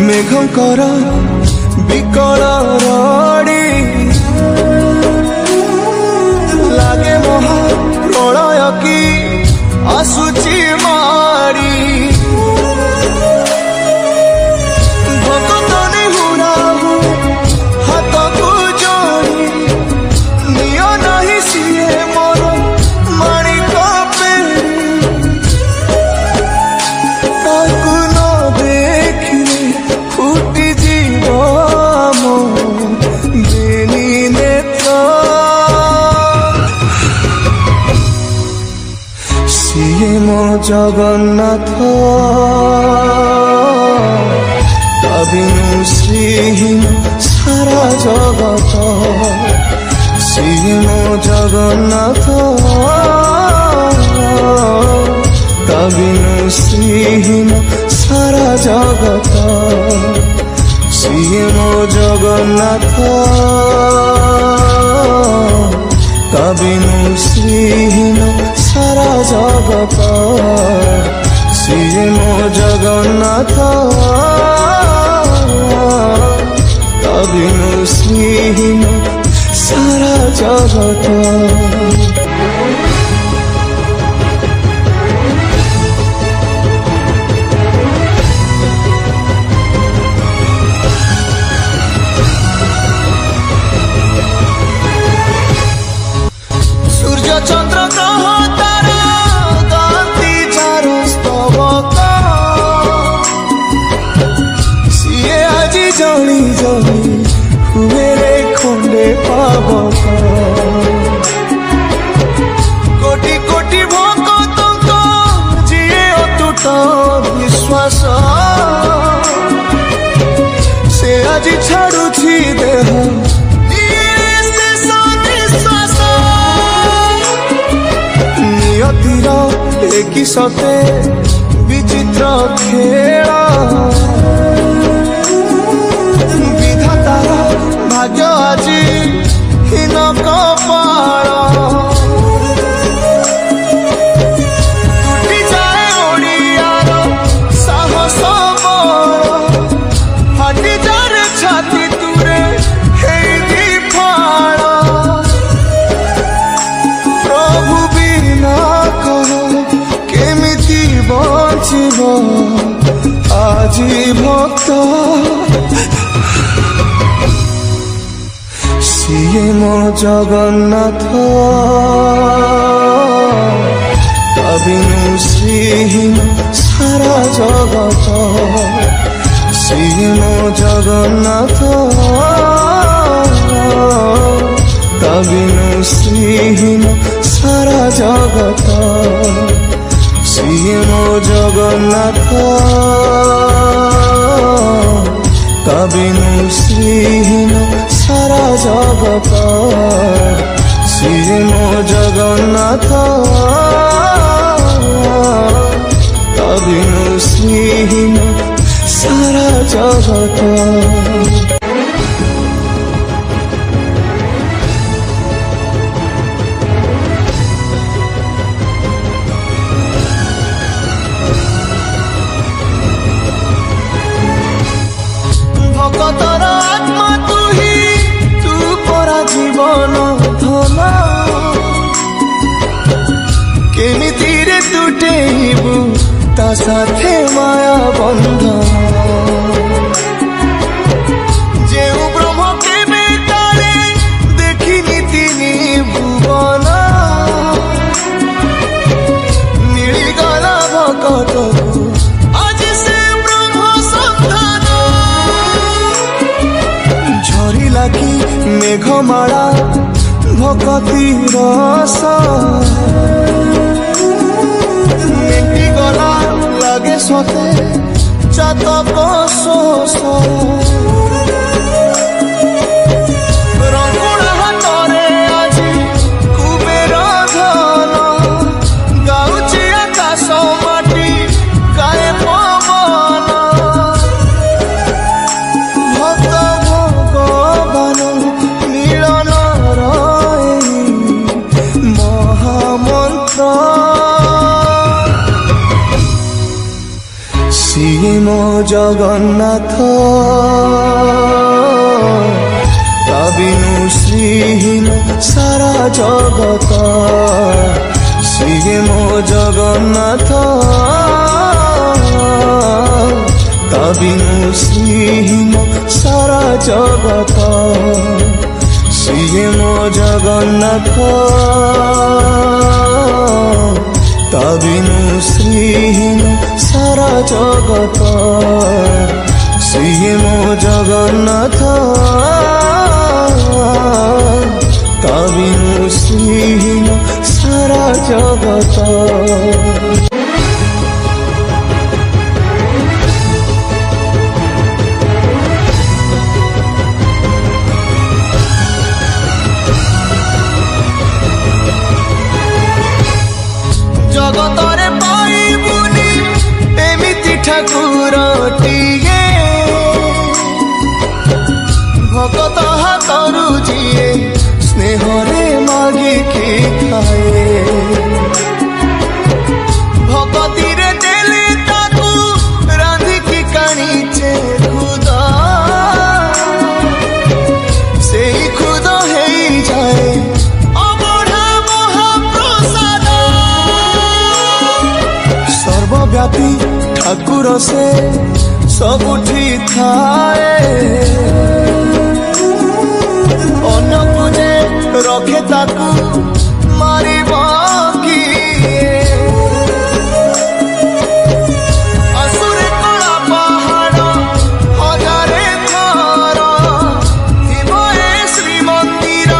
मेघंकर विकल रड़ी लागे महा प्रलय की आसुची मारी भक्तनी हुराहु हाथ को जोड़ी नियो नहीं सिए मोर माणिक पेड़ी ताकू न देखिले फुटी जीव मो बेनी नेत्र सिए मो जगन्नाथ बिनु श्रीहीन सारा जगत सिए मो जगन्नाथ बिनु श्रीहीन सारा जगत सिए मो जगन्नाथ बिनु श्रीहीन सारा जगत सिए मो जगन्नाथ बिनु श्रीहीन सारा जगत। सूर्य चंद्र ग्रह तारा गाती चारो स्तवक सिए आज जली जली हुए रे खंडे पावक कोटि कोटि भक्तक जिए अतुट विश्वास से आज छाड़ुछि देह कि सते विचित्र खेल विधातार भाग्य आज हीन कपाल टूटी जाए ओडियार साहस बल फाटी जाए छाती तुरे हेई फाल प्रभु बिना कह बचिब आजी भक्त सिए मो जगन्नाथ बिनु श्रीहीन सारा जगत सिए मो जगन्नाथ बिनु श्रीहीन सारा जगत सिए मो जगन्नाथ बिनु श्रीहीन सारा जगत सिए मो जगन्नाथ बिनु श्रीहीन सारा जगत। भगतर आत्मा तू ही तू परा जीवन धन केमिति रे तुटेबू ता साथे माया बंधन जेउ ब्रह्म के बेटारे देखिनी तिनी भुवन मिलिगला भगतकू मेघमाला भगती रस मेटी गला लगे सते चातक शोष रंगुण हाथरे आज कुबेर धन गाउची आकाश माटी गाए पवन भक्त भगवान मिलन महामंत्र सिए ମୋ ଜଗନ୍ନାଥ ତା ବିନୁ ଶ୍ରୀହୀନ ସାରା ଜଗତ ସିଏ ମୋ ଜଗନ୍ନାଥ ତା ବିନୁ ଶ୍ରୀହୀନ ସାରା ଜଗତ ସିଏ ମୋ ଜଗନ୍ନାଥ ତା ବିନୁ ଶ୍ରୀହୀନ ସାରା ଜଗତ ସିଏ ମୋ ଜଗନ୍ନାଥ ତା ବିନୁ ଶ୍ରୀହୀନ ସାରା ଜଗତ। ଜଗତରେ ପାଇବୁନି ଏମିତି ଠାକୁରଟିଏ ଭଗତ ହାତରୁ ଯିଏ ସ୍ନେହରେ ମାଗିକି ଖାଏ ଭଗତିରେ ଦେଲେ ତାକୁ ରାନ୍ଧିକି କାଣିଛେ ଖୁଦ ସେଇ ଖୁଦ ହେଇଯାଏ ସର୍ବବ୍ୟାପୀ ଠାକୁର ସେ ସବୁଠି ଥାଏ ଅନ୍ୟକୁ ଯେ ରଖେ ତାକୁ ମାରିବ କିଏ ଆସୁରେ କଳା ପାହାଡ଼ ହଜାରେ ଥର ଥିବ ଏ ଶ୍ରୀମନ୍ଦିର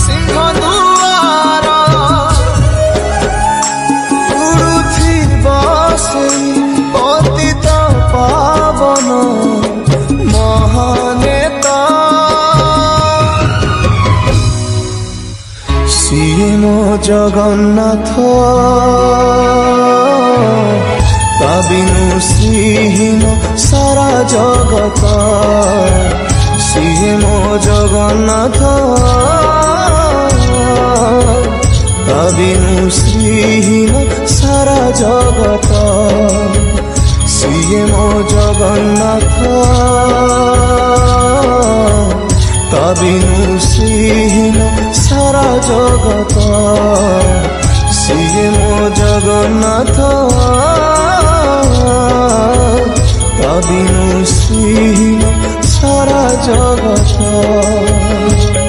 ସିଂହ ଦୁଆର ଉଡୁଥିବ ସେଇ ପତିତ ପାବନ ମହାନେତା ସିଏ ମୋ ଜଗନ୍ନାଥ ତା ବିନୁ ଶ୍ରୀହୀନ ସାରା ଜଗତ ସିଏ ମୋ ଜଗନ୍ନାଥ ତା ବିନୁ ଶ୍ରୀହୀନ ସାରା ଜଗତ ସିଏ ମୋ ଜଗନ୍ନାଥ ତା ବିନୁ ଶ୍ରୀହୀନ ସାରା ଜଗତ ସିଏ ମୋ ଜଗନ୍ନାଥ ତା ବିନୁ ଶ୍ରୀହୀନ ସାରା ଜଗତ।